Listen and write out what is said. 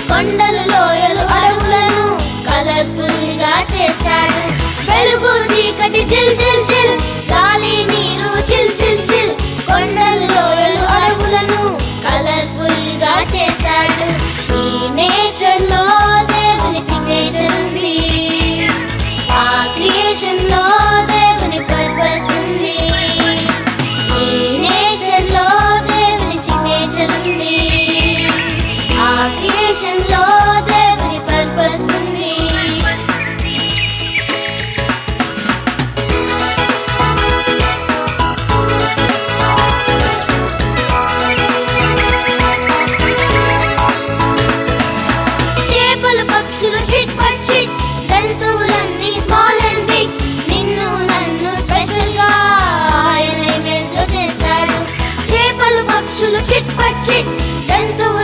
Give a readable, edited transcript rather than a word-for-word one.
కొండలు లోయలు అడవులను కలర్ఫుల్ గా చేశాడు. వెలుగు చీకటి చిల్ చిల్ చిల్, గాలి నీరు చిల్ చిల్ చిల్, కొండలు లోయలు అడవులను కలర్ఫుల్ గా చేశాడు. ఈ నేచర్ లో దేవుని సిగ్నేచర్ ఉంది, ఆ క్రియేషన్ లో దేవుని పర్పస్ ఉంది. ఈ నేచర్ లో దేవుని సిగ్నేచర్ ఉంది, ఆ క్రియేషన్ లో దేవుని పర్పస్ ఉంది. చేపలు పక్షులు షిట్ పట్ షిట్, జంతువులన్నీ స్మాల్ అండ్ బిగ్, నిన్ను నన్ను స్పెషల్ గా ఆయన ఇమేజ్ లో చేశాడు. చేపలు పక్షులు షిట్ పట్ షిట్, జంతువులు